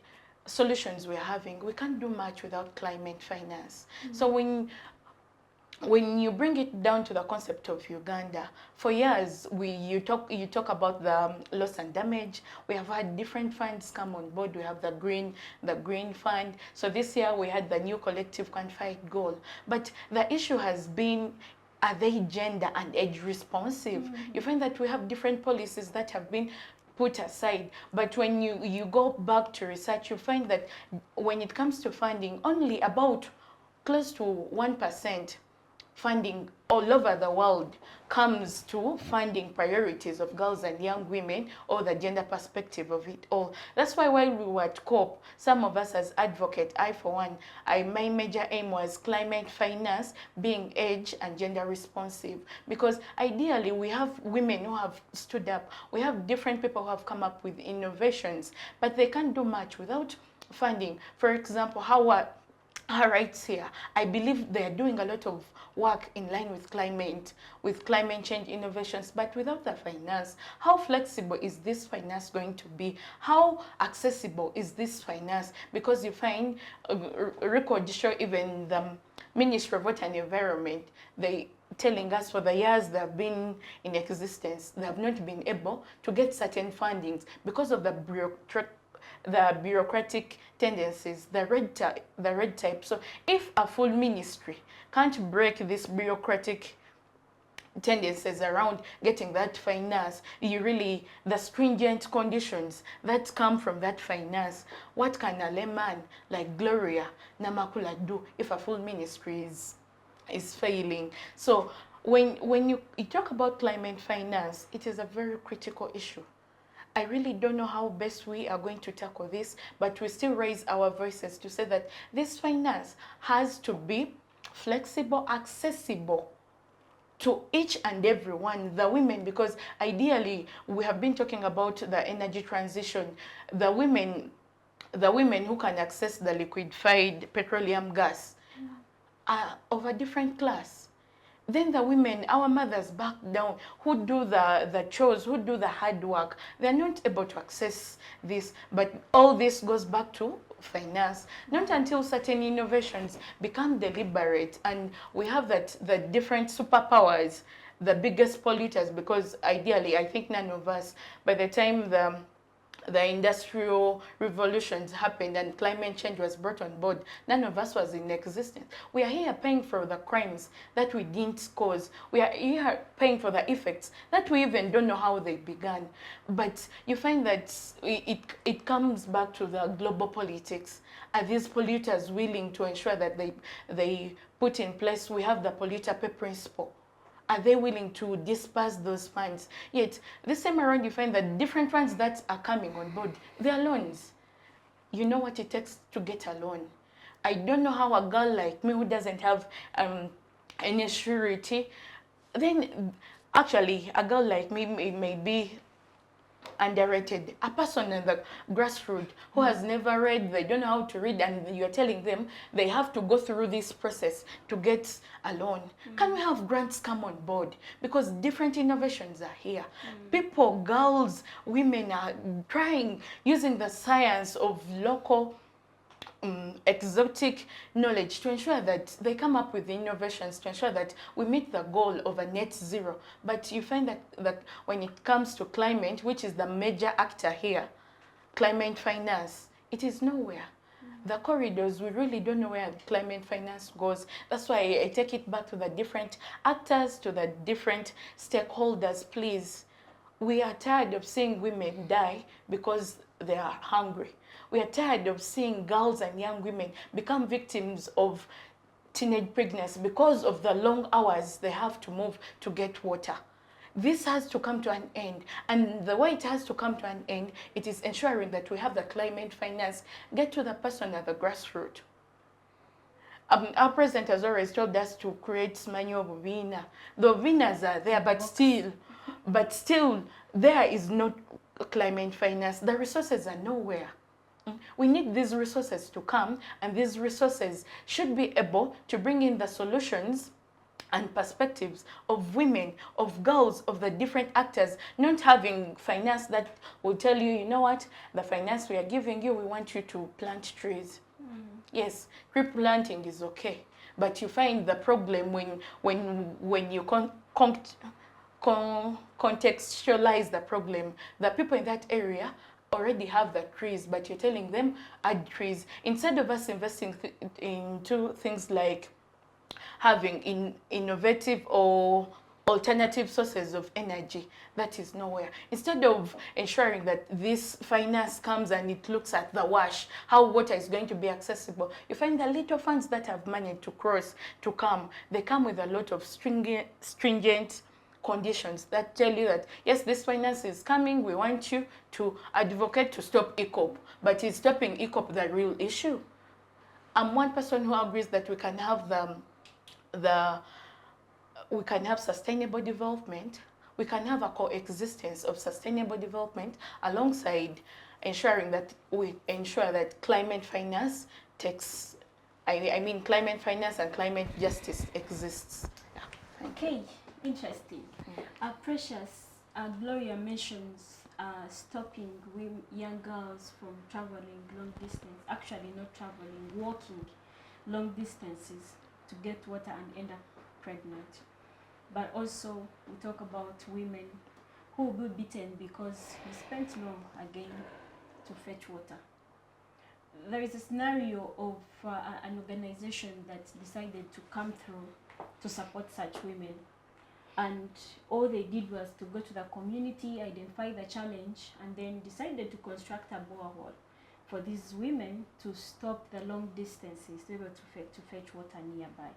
solutions we're having, we can't do much without climate finance. So when you bring it down to the concept of Uganda, for years you talk about the loss and damage. We have had different funds come on board. We have the green fund. So this year we had the new collective quantified goal. But the issue has been, are they gender and age responsive? You find that we have different policies that have been put aside, but when you go back to research, you find that when it comes to funding, only about close to 1% funding all over the world comes to funding priorities of girls and young women, or the gender perspective of it all. That's why while we were at COP, some of us as advocate, I for one, my major aim was climate finance being age and gender responsive. Because ideally we have women who have stood up, we have different people who have come up with innovations, but they can't do much without funding. For example, her rights here, I believe they are doing a lot of work in line with climate change innovations, but without the finance, how flexible is this finance going to be? How accessible is this finance? Because you find record show even the Ministry of Water and Environment, they telling us for the years they have been in existence, they have not been able to get certain fundings because of the bureaucratic tendencies, the red tape. So if a full ministry can't break these bureaucratic tendencies around getting that finance, the stringent conditions that come from that finance, what can a layman like Gloria Namakula do if a full ministry is failing? So when you talk about climate finance, it is a very critical issue. I really don't know how best we are going to tackle this, but we still raise our voices to say that this finance has to be flexible, accessible to each and every one, the women, because ideally we have been talking about the energy transition, the women who can access the liquefied petroleum gas are of a different class. Then the women, our mothers back down, who do the chores, who do the hard work, they're not able to access this. But all this goes back to finance. Not until certain innovations become deliberate and we have the different superpowers, the biggest polluters, because ideally, I think none of us, by the time the industrial revolutions happened and climate change was brought on board, none of us was in existence. We are here paying for the crimes that we didn't cause. We are here paying for the effects that we even don't know how they began. But you find that it comes back to the global politics. Are these polluters willing to ensure that they put in place, we have the polluter pay principle? Are they willing to disperse those funds? Yet, this time around, you find that different funds that are coming on board, they are loans. You know what it takes to get a loan. I don't know how a girl like me who doesn't have any surety, then actually a girl like me may be underrated. A person in the grassroots who has never read, they don't know how to read, and you're telling them they have to go through this process to get a loan. Can we have grants come on board? Because different innovations are here. People, girls, women are trying, using the science of local exotic knowledge to ensure that they come up with innovations to ensure that we meet the goal of a net zero. But you find that when it comes to climate, which is the major actor here, climate finance, it is nowhere. The corridors, we really don't know where climate finance goes. That's why I take it back to the different actors, to the different stakeholders. Please, we are tired of seeing women die because they are hungry. We are tired of seeing girls and young women become victims of teenage pregnancy because of the long hours they have to move to get water. This has to come to an end. And the way it has to come to an end, it is ensuring that we have the climate finance get to the person at the grassroots. Our president has always told us to create manual vina. The vinas are there, but still, there is no climate finance. The resources are nowhere. We need these resources to come, and these resources should be able to bring in the solutions and perspectives of women, of girls, of the different actors, not having finance that will tell you, you know what, the finance we are giving you, we want you to plant trees. Yes, tree planting is okay, but you find the problem when you contextualize the problem. The people in that area already have the trees, but you're telling them add trees. Instead of us investing into things like having innovative or alternative sources of energy, that is nowhere. Instead of ensuring that this finance comes and it looks at the wash, how water is going to be accessible, you find the little funds that have managed to come, they come with a lot of stringent conditions that tell you that, yes, this finance is coming, we want you to advocate to stop ECOP, but is stopping ECOP the real issue? I'm one person who agrees that we can have we can have sustainable development, we can have a coexistence of sustainable development alongside ensuring that we ensure that climate finance takes, I mean climate finance and climate justice exists. Yeah. Okay, interesting. Precious, Gloria mentions stopping young girls from traveling long distance, actually not traveling, walking long distances to get water and end up pregnant. But also we talk about women who will be beaten because we spent long again to fetch water. There is a scenario of an organization that decided to come through to support such women, and all they did was to go to the community, identify the challenge, and then decided to construct a borehole for these women to stop the long distances, to be able to fetch water nearby.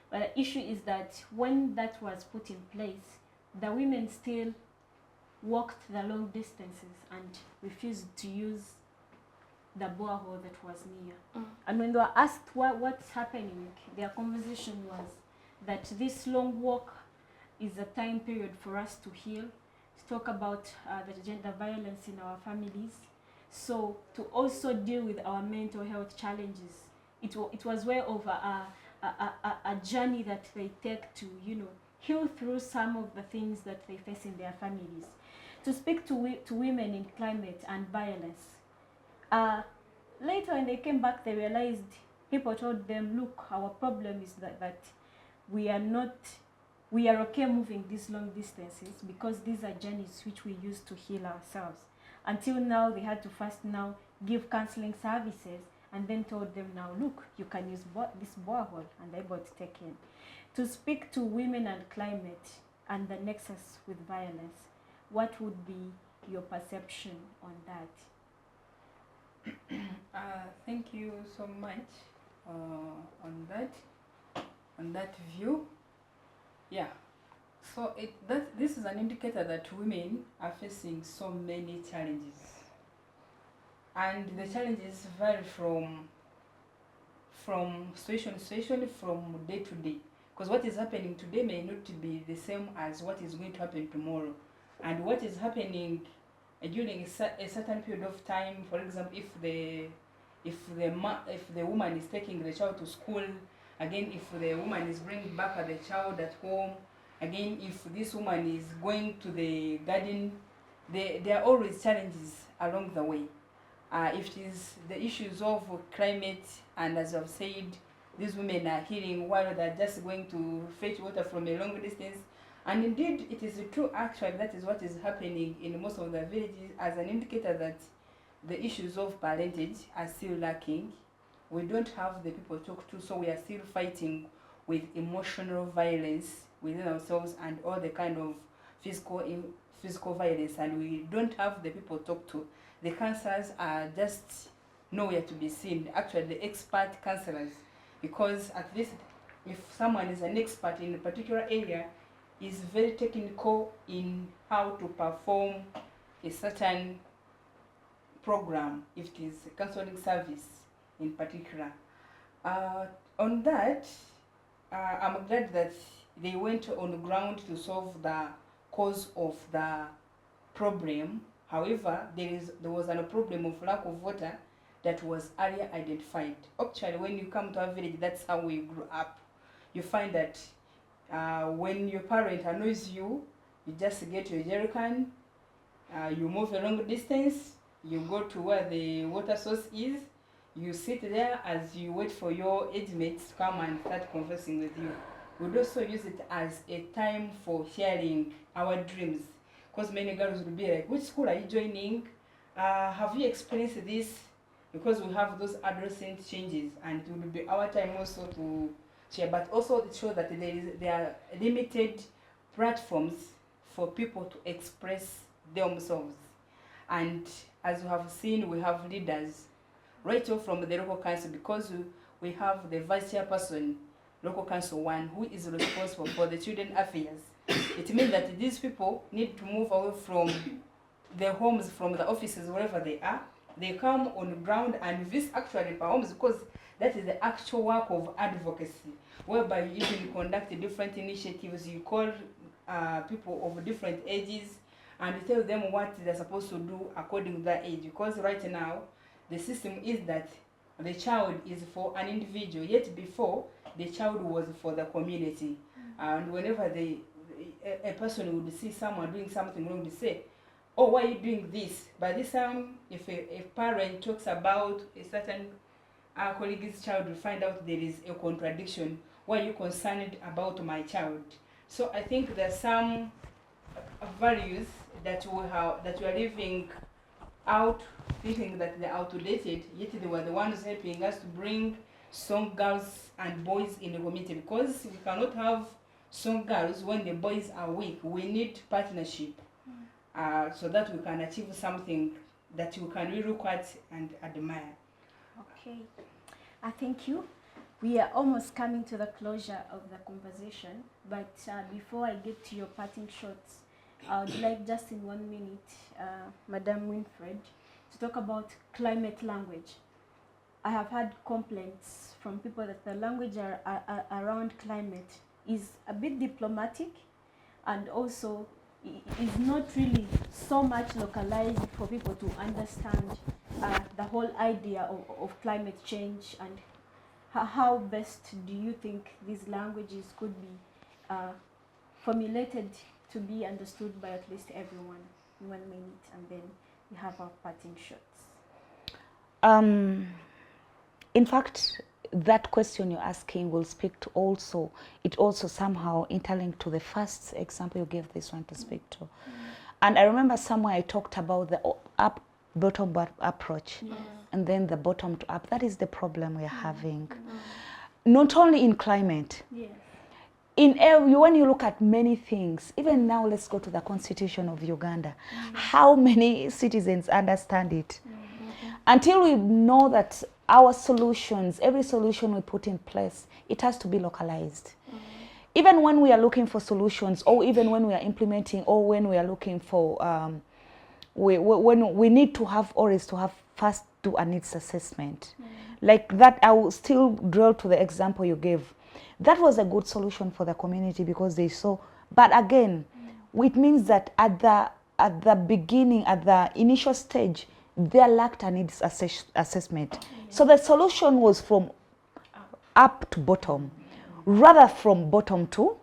But the issue is that when that was put in place, the women still walked the long distances and refused to use the borehole that was near. And when they were asked what's happening, their conversation was that this long walk is a time period for us to heal, to talk about the gender violence in our families, so to also deal with our mental health challenges. It was way over a journey that they take to, heal through some of the things that they face in their families. To speak to women in climate and violence. Later when they came back, they realized, people told them, look, our problem is that we are okay moving these long distances because these are journeys which we use to heal ourselves. Until now, they had to first now give counseling services, and then told them, now look, you can use this borehole, and they able to take in. To speak to women and climate and the nexus with violence, what would be your perception on that? Thank you so much on that view. Yeah, so this is an indicator that women are facing so many challenges, and the challenges vary from situation to situation, from day to day, because what is happening today may not be the same as what is going to happen tomorrow, and what is happening during a certain period of time. For example, if the woman is taking the child to school, again if the woman is bringing back the child at home, again if this woman is going to the garden, there are always challenges along the way. If it is the issues of climate, and as I've said, these women are healing while they're just going to fetch water from a long distance. And indeed, it is true, actually, that is what is happening in most of the villages, as an indicator that the issues of parentage are still lacking. We don't have the people to talk to, so we are still fighting with emotional violence within ourselves and all the kind of physical violence, and we don't have the people to talk to. The counselors are just nowhere to be seen, actually the expert counselors, because at least if someone is an expert in a particular area, is very technical in how to perform a certain program, if it is a counseling service in particular. On that, I'm glad that they went on the ground to solve the cause of the problem. However, there was a problem of lack of water that was earlier identified. Actually, when you come to our village, that's how we grew up. You find that when your parent annoys you, you just get your jerry can, you move a long distance, you go to where the water source is, you sit there as you wait for your age mates to come and start conversing with you. We'd also use it as a time for sharing our dreams, because many girls would be like, which school are you joining? Have you experienced this? Because we have those adolescent changes, and it will be our time also to share. But also it shows that there are limited platforms for people to express themselves. And as you have seen, we have leaders right off from the local council, because we have the vice chairperson, local council 1, who is responsible for the children affairs. It means that these people need to move away from their homes, from the offices, wherever they are. They come on the ground and visit actually homes, because that is the actual work of advocacy, whereby you even conduct different initiatives. You call people of different ages and tell them what they're supposed to do according to their age. Because right now, the system is that the child is for an individual, yet before, the child was for the community. And whenever a person would see someone doing something wrong, they say, oh, why are you doing this? By this time, if a parent talks about a certain colleague's child, will find out there is a contradiction. Why are you concerned about my child? So I think there are some values that we are living out, thinking that they're outdated, yet they were the ones helping us to bring strong girls and boys in the community, because we cannot have strong girls when the boys are weak. We need partnership so that we can achieve something that we can really look at and admire. Okay, I thank you. We are almost coming to the closure of the conversation, but before I get to your parting shots, I would like just in 1 minute, Madam Winfred, to talk about climate language. I have had complaints from people that the language around climate is a bit diplomatic, and also is not really so much localized for people to understand the whole idea of climate change. And how best do you think these languages could be formulated to be understood by at least everyone in 1 minute, and then we have our parting shots? In fact, that question you're asking will speak to also, it also somehow interlinked to the first example you gave this one to speak to. And I remember somewhere I talked about the bottom approach, and then the bottom to up. That is the problem we're having. Not only in climate, when you look at many things, even now, let's go to the Constitution of Uganda. How many citizens understand it? Until we know that our solutions, every solution we put in place, it has to be localized. Even when we are looking for solutions, or even when we are implementing, or when we are looking for, when we need to have, or is to have first do a needs assessment. Like that, I will still drill to the example you gave. That was a good solution for the community, because they saw, but again, it means that at the beginning, at the initial stage, they lacked a needs assessment. So the solution was from up to bottom, rather from bottom to.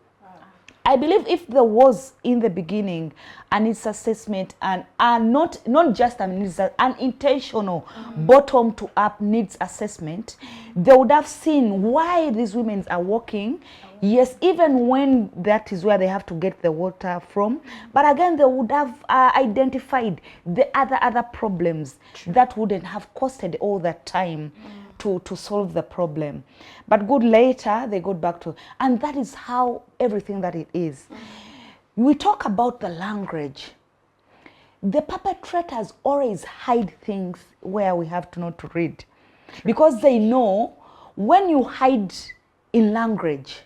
I believe if there was in the beginning a needs assessment, and not just an intentional bottom to up needs assessment, they would have seen why these women are working. Yes, even when that is where they have to get the water from, but again they would have identified the other problems that wouldn't have costed all that time to solve the problem. But good, later they got back to, and that is how everything that it is. We talk about the language. The perpetrators always hide things where we have to know to read, because they know when you hide in language,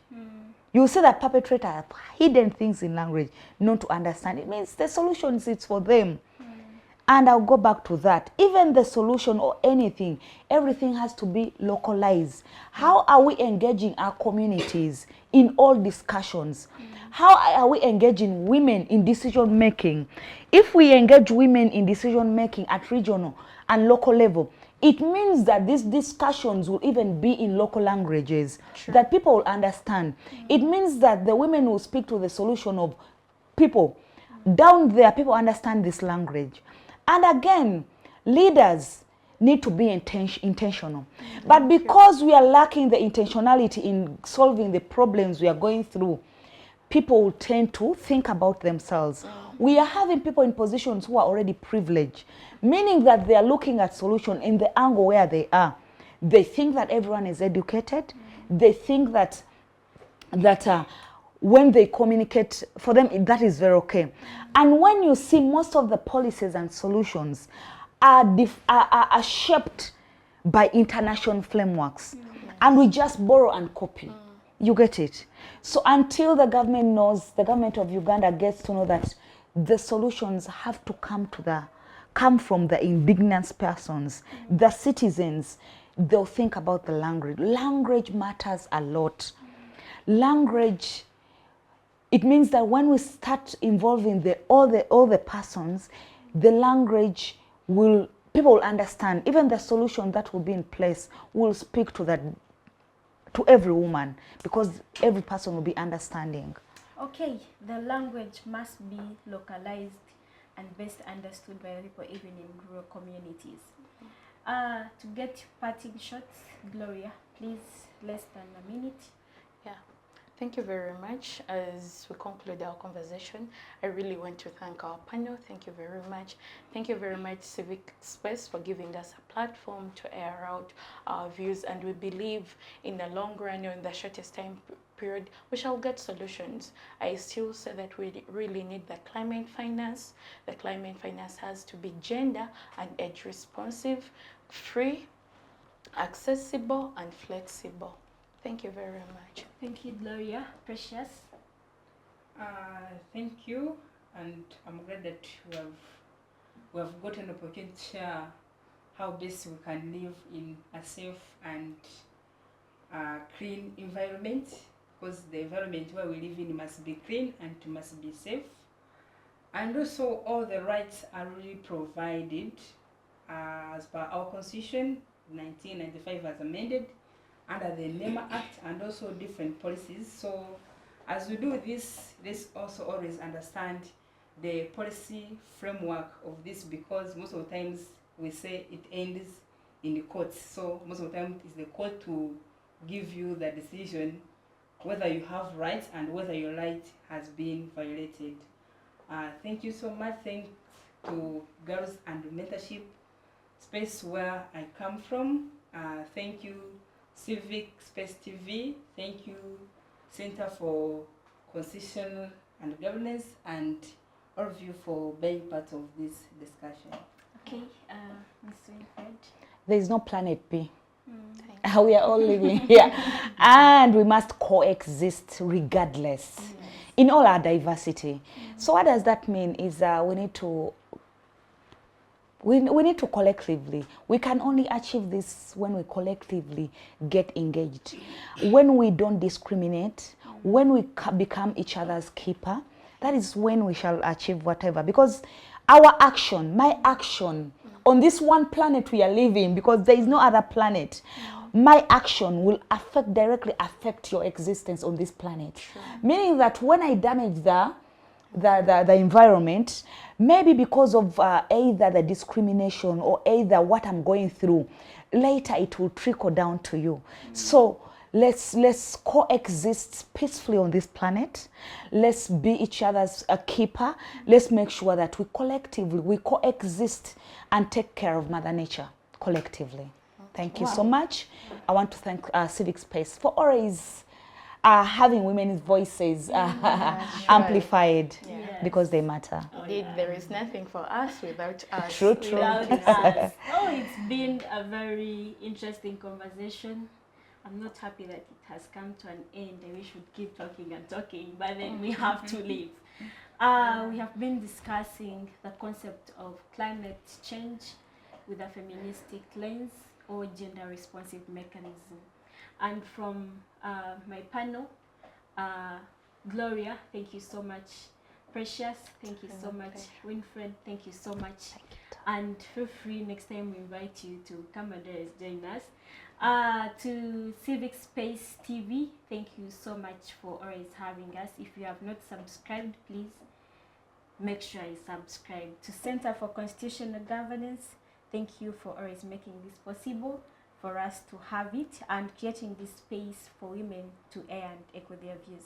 you see that perpetrator have hidden things in language not to understand. It means the solution is for them. And I'll go back to that. Even the solution or anything, everything has to be localized. How are we engaging our communities in all discussions? How are we engaging women in decision making? If we engage women in decision making at regional and local level, it means that these discussions will even be in local languages that people will understand. It means that the women will speak to the solution of people. Down there, people understand this language. And again, leaders need to be intentional. But because we are lacking the intentionality in solving the problems we are going through, people will tend to think about themselves. We are having people in positions who are already privileged, meaning that they are looking at solution in the angle where they are. They think that everyone is educated. They think that when they communicate, for them that is very okay. And when you see most of the policies and solutions are shaped by international frameworks, and we just borrow and copy. You get it? So until the government knows, the government of Uganda gets to know that the solutions have to come from the indigenous persons, the citizens, they'll think about the language. Language matters a lot. Language, it means that when we start involving all the persons, the language will, people will understand. Even the solution that will be in place will speak to every woman, because every person will be understanding. Okay, the language must be localized and best understood by the people even in rural communities. To get parting shots, Gloria, please, less than a minute. Yeah, thank you very much. As we conclude our conversation, I really want to thank our panel. Thank you very much. Thank you very much, Civic Space, for giving us a platform to air out our views. And we believe in the long run, or in the shortest time period, we shall get solutions. I still say that we really need the climate finance. The climate finance has to be gender and age responsive, free, accessible, and flexible. Thank you very much. Thank you, Gloria. Precious. Thank you, and I'm glad that we have got an opportunity to share how best we can live in a safe and clean environment, because the environment where we live in must be clean and must be safe. And also all the rights are really provided as per our Constitution 1995 as amended under the NEMA Act, and also different policies. So as we do this, let's also always understand the policy framework of this, because most of the times we say it ends in the courts. So most of the time it's the court to give you the decision whether you have rights and whether your right has been violated. Thank you so much. Thanks to Girls and Mentorship Space where I come from. Thank you, Civic Space TV. Thank you, Center for Constitutional and Governance, and all of you for being part of this discussion. Okay, Ms. Winfred. There is no planet B. We are all living here, and we must coexist regardless in all our diversity. So what does that mean is we need to collectively, we can only achieve this when we collectively get engaged, when we don't discriminate, when we become each other's keeper. That is when we shall achieve whatever, because our action, my action on this one planet we are living, because there is no other planet, my action will directly affect your existence on this planet. Meaning that when I damage the environment, maybe because of either the discrimination or either what I'm going through, later it will trickle down to you. So let's coexist peacefully on this planet. Let's be each other's keeper. Let's make sure that we collectively coexist and take care of Mother Nature collectively. Thank you so much. I want to thank Civic Space for always having women's voices amplified, because they matter. Indeed, there is nothing for us without us. True. Without us. Oh, it's been a very interesting conversation. I'm not happy that it has come to an end. We should keep talking and talking, but then we have to leave. We have been discussing the concept of climate change with a feministic lens or gender responsive mechanism. And from my panel, Gloria, thank you so much. Precious, thank you so much. Winfred, thank you so much. And feel free, next time we invite you to come and join us. To Civic Space TV, thank you so much for always having us. If you have not subscribed, please make sure you subscribe. To Center for Constitutional Governance, thank you for always making this possible for us to have it and creating this space for women to air and echo their views.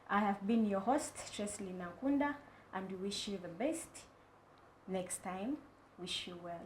I have been your host, Chesley Nakunda, and we wish you the best. Next time, wish you well.